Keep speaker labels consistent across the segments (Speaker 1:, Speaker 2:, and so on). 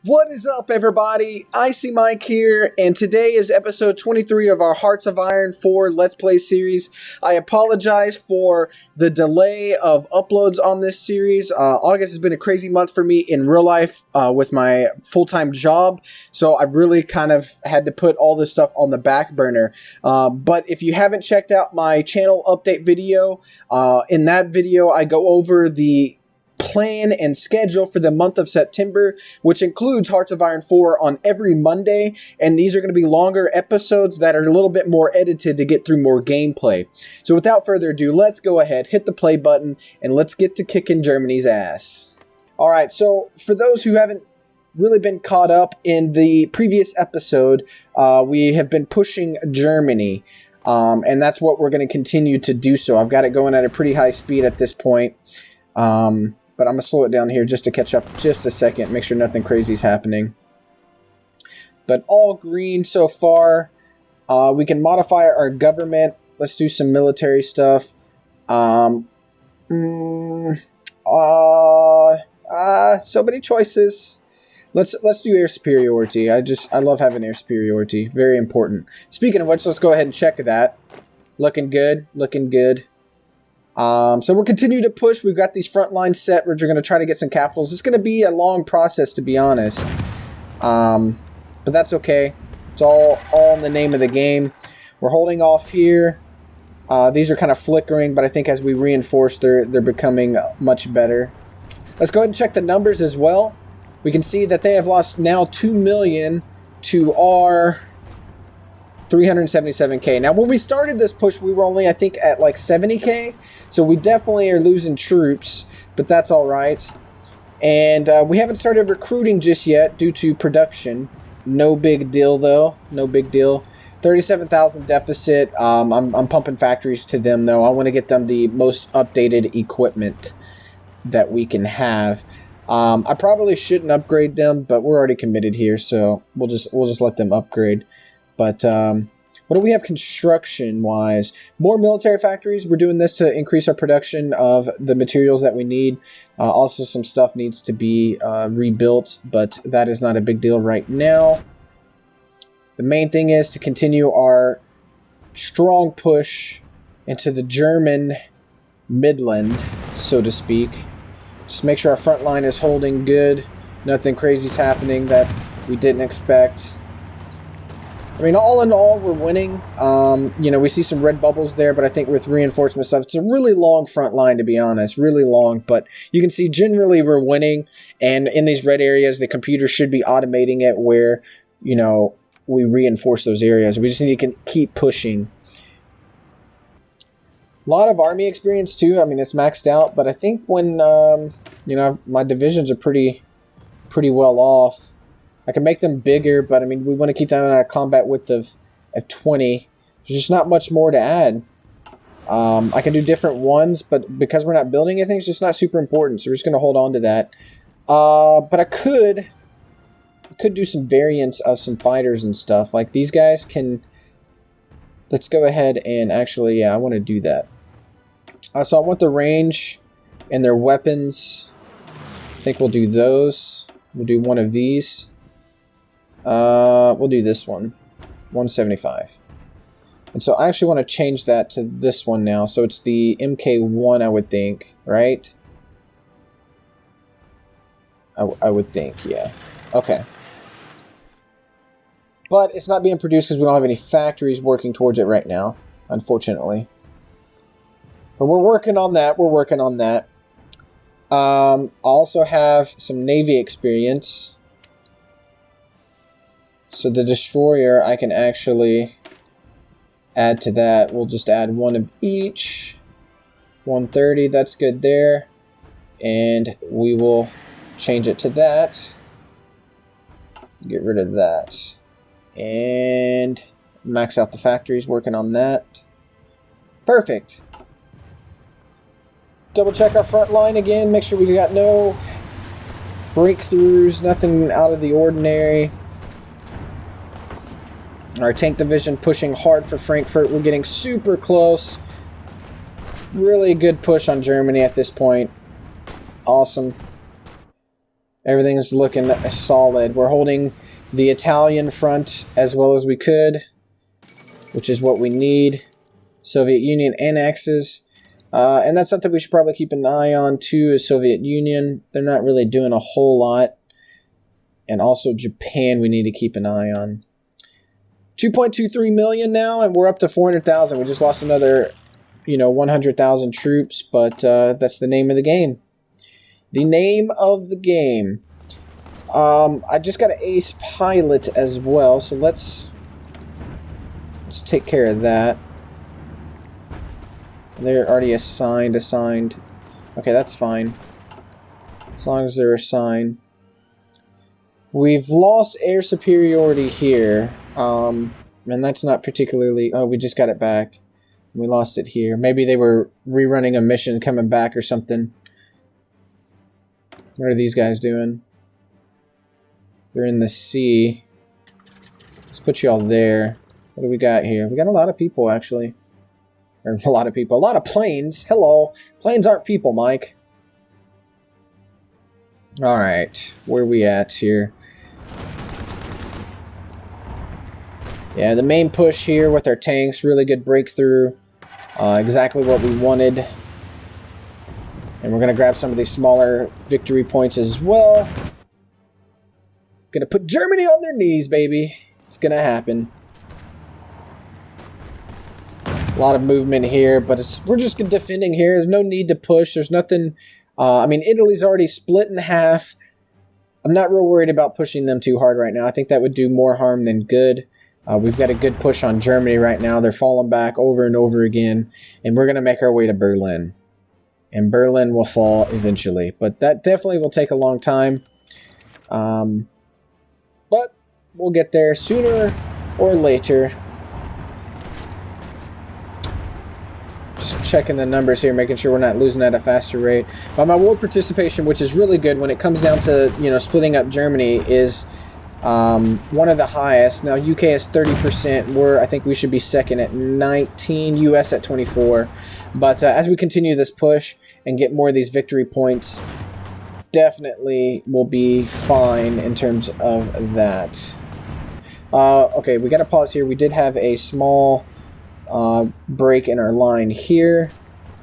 Speaker 1: What is up, everybody? Icyymike here, and today is episode 23 of our Hearts of Iron 4 Let's Play series. I apologize for the delay of uploads on this series. August has been a crazy month for me in real life with my full-time job, so I've really kind of had to put all this stuff on the back burner. But if you haven't checked out my channel update video, in that video I go over the plan and schedule for the month of September, which includes Hearts of Iron 4 on every Monday, and these are going to be longer episodes that are a little bit more edited to get through more gameplay. So without further ado, let's go ahead, hit the play button, and let's get to kicking Germany's ass. Alright, so for those who haven't really been caught up in the previous episode, we have been pushing Germany, and that's what we're going to continue to do so. I've got it going at a pretty high speed at this point. But I'm going to slow it down here just to catch up just a second, make sure nothing crazy is happening. But all green so far. We can modify our government. Let's do some military stuff. So many choices. Let's do air superiority. I love having air superiority. Very important. Speaking of which, let's go ahead and check that. Looking good, looking good. So we'll continue to push. We've got these front lines set. We're going to try to get some capitals. It's going to be a long process, to be honest. But that's okay. It's all in the name of the game. We're holding off here. These are kind of flickering, but I think as we reinforce, they're becoming much better. Let's go ahead and check the numbers as well. We can see that they have lost now 2 million to our 377k. Now, when we started this push, we were only, I think, at like 70k. So we definitely are losing troops, but that's all right. And we haven't started recruiting just yet due to production. No big deal, though. No big deal. 37,000 deficit. I'm pumping factories to them, though. I want to get them the most updated equipment that we can have. I probably shouldn't upgrade them, but we're already committed here, so we'll just let them upgrade. But what do we have construction-wise? More military factories. We're doing this to increase our production of the materials that we need. Also, some stuff needs to be rebuilt, but that is not a big deal right now. The main thing is to continue our strong push into the German Midland, so to speak. Just make sure our front line is holding good. Nothing crazy is happening that we didn't expect. I mean, all in all, we're winning. You know, we see some red bubbles there, but I think with reinforcement stuff, it's a really long front line, to be honest. Really long, but you can see generally we're winning. And in these red areas, the computer should be automating it where, you know, we reinforce those areas. We just need to keep pushing. A lot of army experience, too. I mean, it's maxed out, but I think when, you know, my divisions are pretty well off. I can make them bigger, but I mean, we want to keep them at a combat width of 20. There's just not much more to add. I can do different ones, but because we're not building anything, it's just not super important, so we're just going to hold on to that. But I could do some variants of some fighters and stuff. Like, these guys can... Let's go ahead and actually, yeah, I want to do that. So I want the range and their weapons. I think we'll do those. We'll do one of these. We'll do this one, 175. And so I actually want to change that to this one now. So it's the MK1, I would think, right? I would think, yeah. Okay. But it's not being produced because we don't have any factories working towards it right now, unfortunately. But we're working on that. We're working on that. I also have some Navy experience. So the destroyer, I can actually add to that. We'll just add one of each. 130, that's good there. And we will change it to that. Get rid of that. And max out the factories, working on that. Perfect. Double check our front line again. Make sure we got no breakthroughs, nothing out of the ordinary. Our tank division pushing hard for Frankfurt. We're getting super close. Really good push on Germany at this point. Awesome. Everything's looking solid. We're holding the Italian front as well as we could, which is what we need. Soviet Union annexes. And that's something we should probably keep an eye on too, is Soviet Union. They're not really doing a whole lot. And also Japan we need to keep an eye on. 2.23 million now, and we're up to 400,000. We just lost another, 100,000 troops, but that's the name of the game. The name of the game. I just got an ace pilot as well, so let's take care of that. They're already assigned. Okay, that's fine. As long as they're assigned. We've lost air superiority here. And that's not particularly... Oh, we just got it back. We lost it here. Maybe they were rerunning a mission coming back or something. What are these guys doing? They're in the sea. Let's put you all there. What do we got here? We got a lot of people, actually. Or a lot of people. A lot of planes. Hello. Planes aren't people, Mike. Alright. Where are we at here? Yeah, the main push here with our tanks. Really good breakthrough. Exactly what we wanted. And we're going to grab some of these smaller victory points as well. Going to put Germany on their knees, baby. It's going to happen. A lot of movement here, but we're just defending here. There's no need to push. There's nothing... I mean, Italy's already split in half. I'm not real worried about pushing them too hard right now. I think that would do more harm than good. We've got a good push on Germany right now. They're falling back over and over again. And we're going to make our way to Berlin. And Berlin will fall eventually. But that definitely will take a long time. But we'll get there sooner or later. Just checking the numbers here, making sure we're not losing at a faster rate. But my war participation, which is really good when it comes down to, splitting up Germany, is... one of the highest. Now UK is 30%. I think we should be second at 19. US at 24. But as we continue this push and get more of these victory points, definitely will be fine in terms of that. Okay, we got to pause here. We did have a small break in our line here,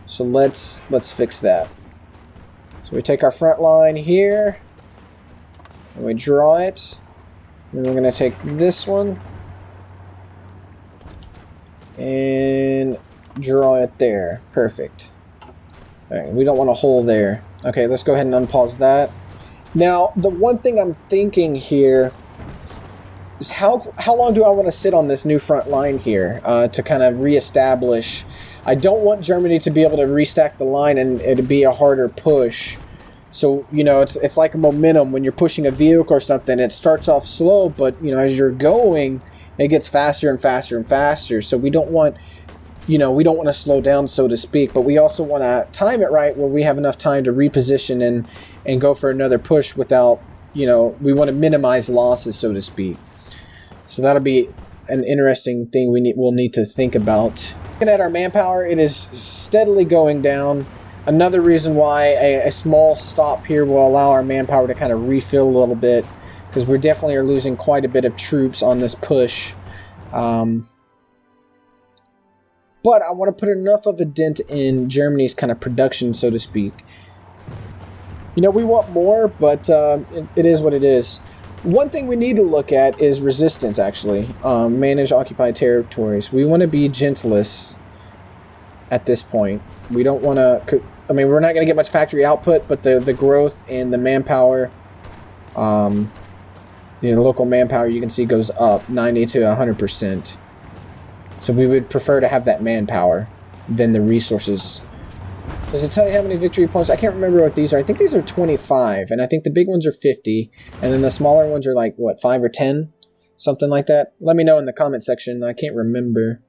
Speaker 1: so let's fix that. So we take our front line here and we draw it. Then we're going to take this one and draw it there. Perfect. Alright, we don't want a hole there. Okay, let's go ahead and unpause that. Now, the one thing I'm thinking here is how long do I want to sit on this new front line here to kind of reestablish. I don't want Germany to be able to restack the line and it'd be a harder push. So, it's like a momentum. When you're pushing a vehicle or something, it starts off slow, but, as you're going, it gets faster and faster and faster. So we don't want, we don't want to slow down, so to speak, but we also want to time it right where we have enough time to reposition and go for another push without, we want to minimize losses, so to speak. So that'll be an interesting thing we'll need to think about. Looking at our manpower, it is steadily going down. Another reason why a small stop here will allow our manpower to kind of refill a little bit, because we definitely are losing quite a bit of troops on this push. But I want to put enough of a dent in Germany's kind of production, so to speak. We want more, but it is what it is. One thing we need to look at is resistance, actually. Manage occupied territories. We want to be gentlest at this point. We don't want to... we're not going to get much factory output, but the growth and the manpower, the local manpower, you can see goes up 90 to 100%. So we would prefer to have that manpower than the resources. Does it tell you how many victory points? I can't remember what these are. I think these are 25, and I think the big ones are 50, and then the smaller ones are like, 5 or 10? Something like that. Let me know in the comment section. I can't remember.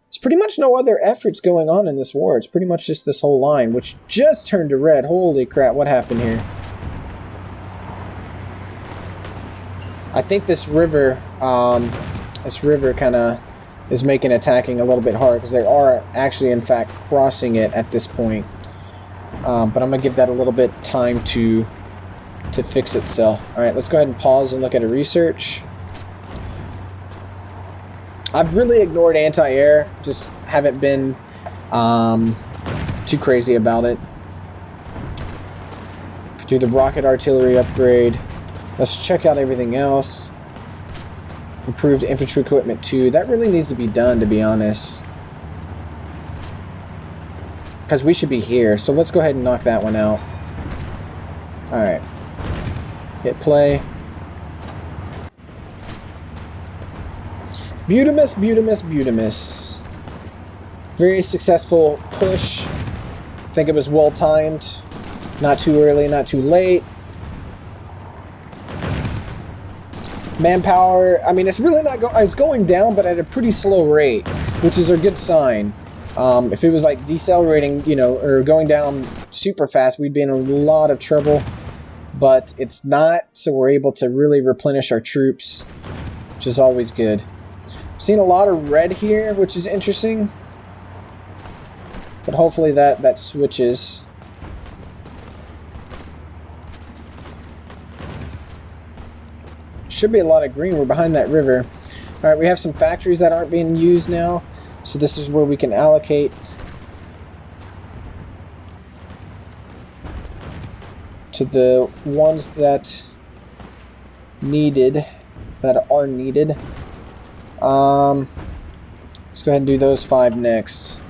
Speaker 1: There's pretty much no other efforts going on in this war. It's pretty much just this whole line, which just turned to red. Holy crap, what happened here? I think this river kind of is making attacking a little bit hard, because they are actually, in fact, crossing it at this point. But I'm going to give that a little bit time to to fix itself. Alright, let's go ahead and pause and look at a research. I've really ignored anti-air, just haven't been too crazy about it. Do the rocket artillery upgrade. Let's check out everything else. Improved infantry equipment too. That really needs to be done, to be honest. Because we should be here. So let's go ahead and knock that one out. Alright. Hit play. Butamus, Butamus, Butamus. Very successful push. I think it was well timed. Not too early, not too late. Manpower, I mean, it's really not going, it's going down, but at a pretty slow rate, which is a good sign. If it was like decelerating, you know, or going down super fast, we'd be in a lot of trouble. But it's not, so we're able to really replenish our troops, which is always good. I'm seeing a lot of red here, which is interesting. But hopefully that switches. Should be a lot of green. We're behind that river. Alright, we have some factories that aren't being used now. So this is where we can allocate to the ones that are needed. Let's go ahead and do those 5 next.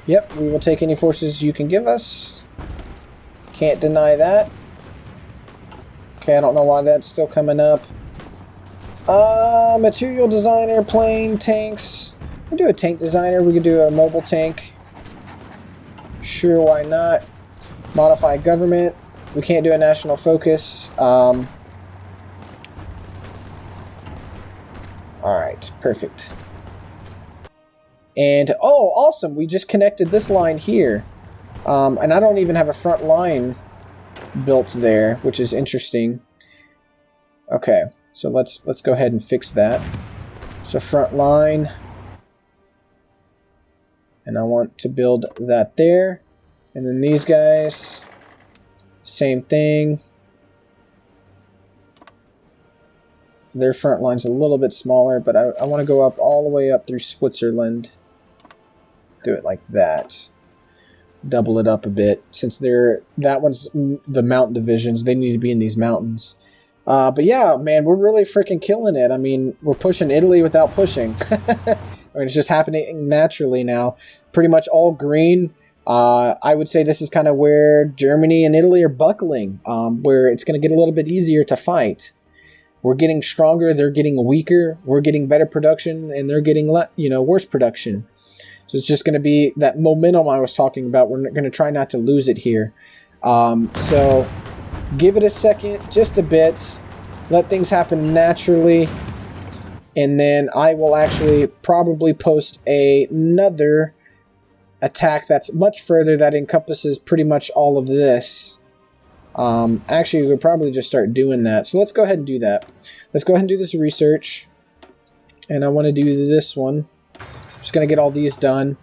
Speaker 1: Yep, we will take any forces you can give us. Can't deny that. Okay, I don't know why that's still coming up. Material designer, plane, tanks. We can do a tank designer. We could do a mobile tank. Sure, why not? Modify government. We can't do a national focus. Alright, perfect. And, oh, awesome. We just connected this line here. And I don't even have a front line built there, which is interesting. Okay, so let's go ahead and fix that. So front line, and I want to build that there, and then these guys, same thing. Their front line's a little bit smaller, but I want to go up all the way up through Switzerland. Do it like that. Double it up a bit, since that one's the mountain divisions. They need to be in these mountains. But yeah, man, we're really freaking killing it. I mean, we're pushing Italy without pushing. I mean, it's just happening naturally now. Pretty much all green. I would say this is kind of where Germany and Italy are buckling, where it's going to get a little bit easier to fight. We're getting stronger, they're getting weaker. We're getting better production, and they're getting worse production. So it's just going to be that momentum I was talking about. We're going to try not to lose it here. So give it a second, just a bit. Let things happen naturally. And then I will actually probably post another attack that's much further, that encompasses pretty much all of this. Actually, we'll probably just start doing that. So let's go ahead and do that. Let's go ahead and do this research. And I want to do this one. Just going to get all these done.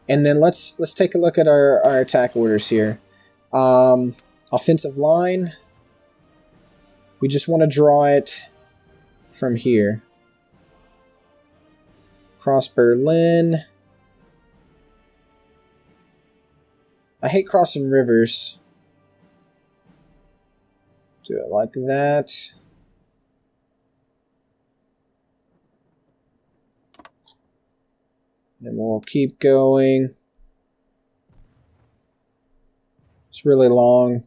Speaker 1: And then let's take a look at our attack orders here. Offensive line. We just want to draw it from here. Cross Berlin. I hate crossing rivers. Do it like that. And we'll keep going. It's really long.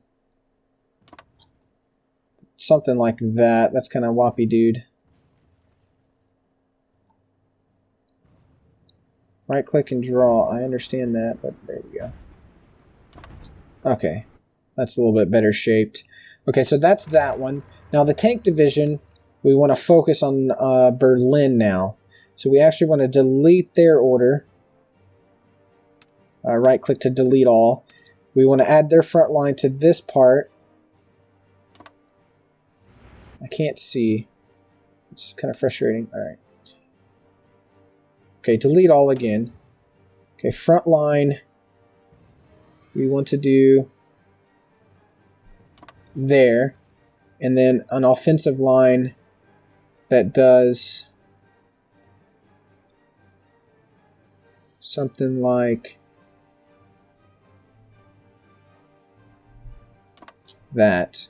Speaker 1: Something like that. That's kind of whoppy, dude. Right click and draw. I understand that, but there we go. Okay. That's a little bit better shaped. Okay, so that's that one. Now the tank division, we want to focus on Berlin now. So we actually want to delete their order. Right click to delete all. We want to add their front line to this part. I can't see. It's kind of frustrating. Alright. Okay, delete all again. Okay, front line. We want to do there. And then an offensive line that does something like that.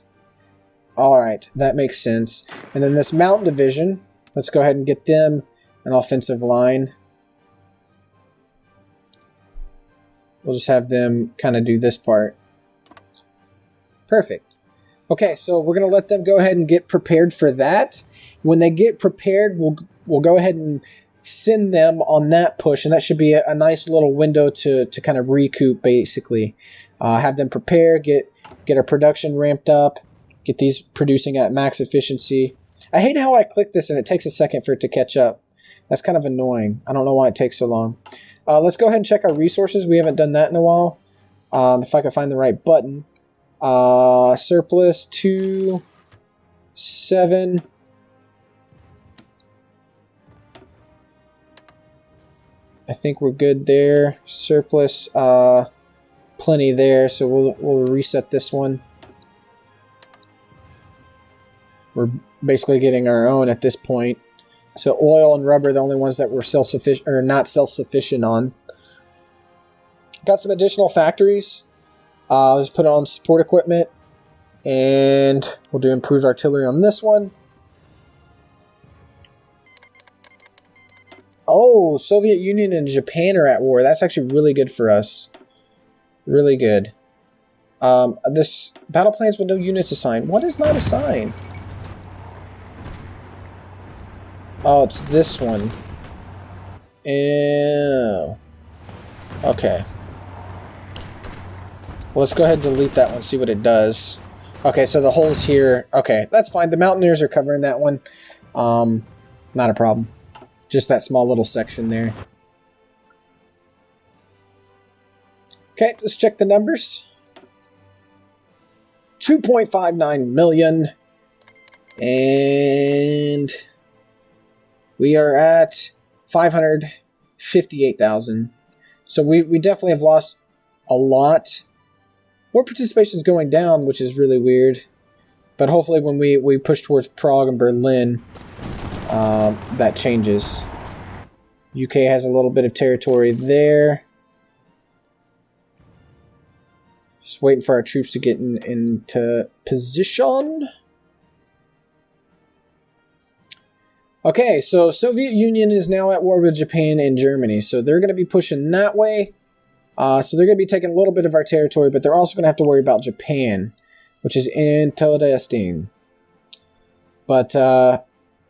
Speaker 1: Alright, that makes sense. And then this mountain division, let's go ahead and get them an offensive line. We'll just have them kind of do this part. Perfect. Okay, so we're going to let them go ahead and get prepared for that. When they get prepared, we'll go ahead and send them on that push, and that should be a nice little window to kind of recoup, basically. Have them prepare, get our production ramped up, get these producing at max efficiency. I hate how I click this and it takes a second for it to catch up. That's kind of annoying. I don't know why it takes so long. Let's go ahead and check our resources. We haven't done that in a while. If I can find the right button. Surplus 2, 7. I think we're good there. Surplus, plenty there, so we'll reset this one. We're basically getting our own at this point. So oil and rubber are the only ones that we're self-sufficient or not self-sufficient on. Got some additional factories. Let's put it on support equipment, and we'll do improved artillery on this one. Oh, Soviet Union and Japan are at war. That's actually really good for us. Really good. This battle plans with no units assigned. What is not assigned? Oh, it's this one. Ew. Okay. Well, let's go ahead and delete that one, see what it does. Okay, so the holes here. Okay, that's fine. The Mountaineers are covering that one. Not a problem. Just that small little section there. Okay, let's check the numbers. 2.59 million. And we are at 558,000. So we definitely have lost a lot. War participation is going down, which is really weird. But hopefully when we push towards Prague and Berlin, that changes. UK has a little bit of territory there. Just waiting for our troops to get into position. Okay, so Soviet Union is now at war with Japan and Germany. So they're going to be pushing that way. So they're going to be taking a little bit of our territory, but they're also going to have to worry about Japan, which is interesting. But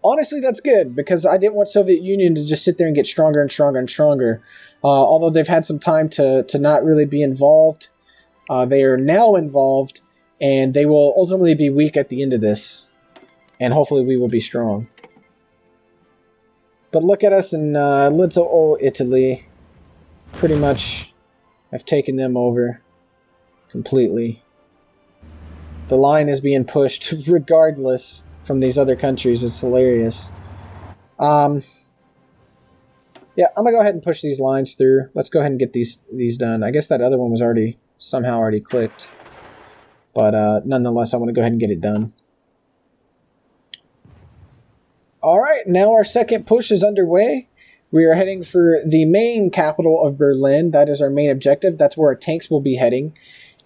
Speaker 1: honestly, that's good, because I didn't want Soviet Union to just sit there and get stronger and stronger and stronger. Although they've had some time to not really be involved, they are now involved, and they will ultimately be weak at the end of this. And hopefully we will be strong. But look at us in little old Italy. Pretty much have taken them over completely. The line is being pushed regardless from these other countries. It's hilarious. Yeah, I'm gonna go ahead and push these lines through. Let's go ahead and get these done. I guess that other one was somehow already clicked. But nonetheless, I want to go ahead and get it done. Alright, now our second push is underway. We are heading for the main capital of Berlin. That is our main objective. That's where our tanks will be heading.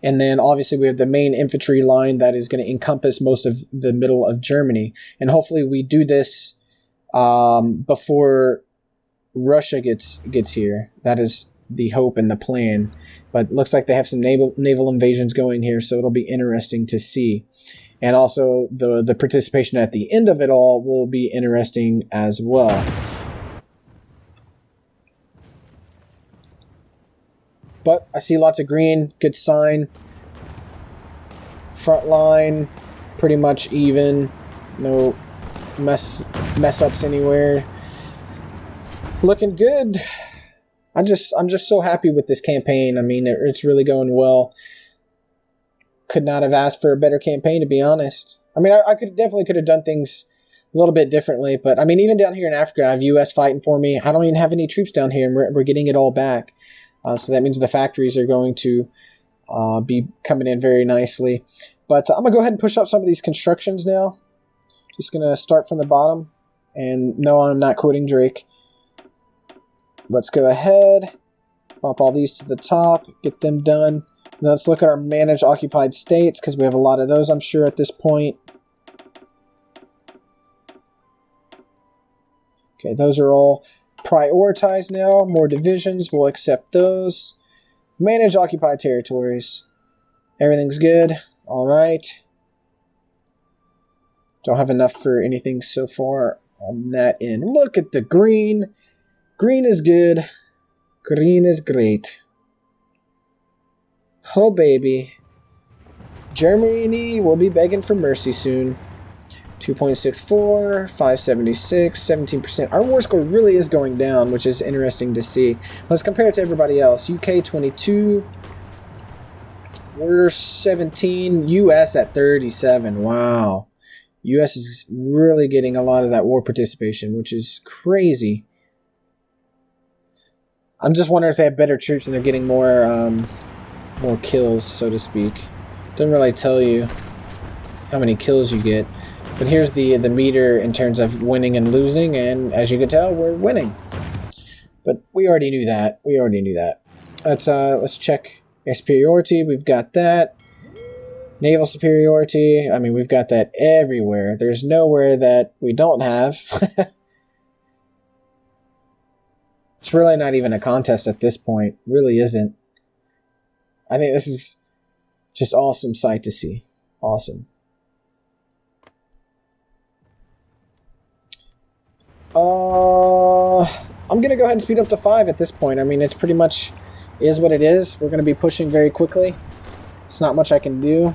Speaker 1: And then obviously we have the main infantry line that is going to encompass most of the middle of Germany. And hopefully we do this before Russia gets here. That is the hope and the plan. But it looks like they have some naval invasions going here, so it'll be interesting to see. And also the participation at the end of it all will be interesting as well. But I see lots of green, good sign. Front line, pretty much even. No mess ups anywhere. Looking good. I'm just so happy with this campaign. I mean, it's really going well. Could not have asked for a better campaign, to be honest. I mean, I definitely could have done things a little bit differently, but I mean, even down here in Africa, I have US fighting for me. I don't even have any troops down here, and we're getting it all back. So that means the factories are going to be coming in very nicely. But I'm going to go ahead and push up some of these constructions now. Just going to start from the bottom. And no, I'm not quoting Drake. Let's go ahead, bump all these to the top, get them done. Now let's look at our managed occupied states, because we have a lot of those, I'm sure, at this point. Okay, those are all prioritized now. More divisions, we'll accept those. Manage occupied territories. Everything's good. All right. Don't have enough for anything so far on that end. Look at the green. Green is good. Green is great. Oh, baby. Germany will be begging for mercy soon. 2.64, 576, 17%. Our war score really is going down, which is interesting to see. Let's compare it to everybody else. UK 22. We're 17. US at 37. Wow. US is really getting a lot of that war participation, which is crazy. I'm just wondering if they have better troops and they're getting more kills, so to speak. Doesn't really tell you how many kills you get. But here's the meter in terms of winning and losing, and as you can tell, we're winning. But we already knew that. We already knew that. Let's check air superiority. We've got that. Naval superiority. I mean, we've got that everywhere. There's nowhere that we don't have. It's really not even a contest at this point. Really isn't. I think this is just awesome sight to see. Awesome. I'm going to go ahead and speed up to 5 at this point. I mean, it's pretty much is what it is. We're going to be pushing very quickly. It's not much I can do.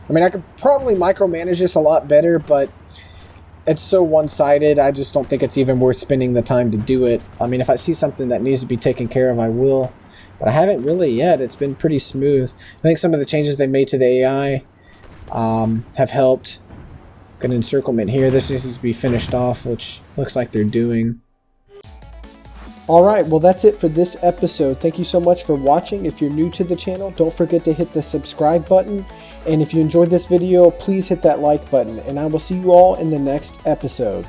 Speaker 1: I mean, I could probably micromanage this a lot better, but it's so one-sided. I just don't think it's even worth spending the time to do it. I mean, if I see something that needs to be taken care of, I will. But I haven't really yet. It's been pretty smooth. I think some of the changes they made to the AI have helped. Got an encirclement here. This needs to be finished off, which looks like they're doing. Alright, well that's it for this episode. Thank you so much for watching. If you're new to the channel, don't forget to hit the subscribe button. And if you enjoyed this video, please hit that like button. And I will see you all in the next episode.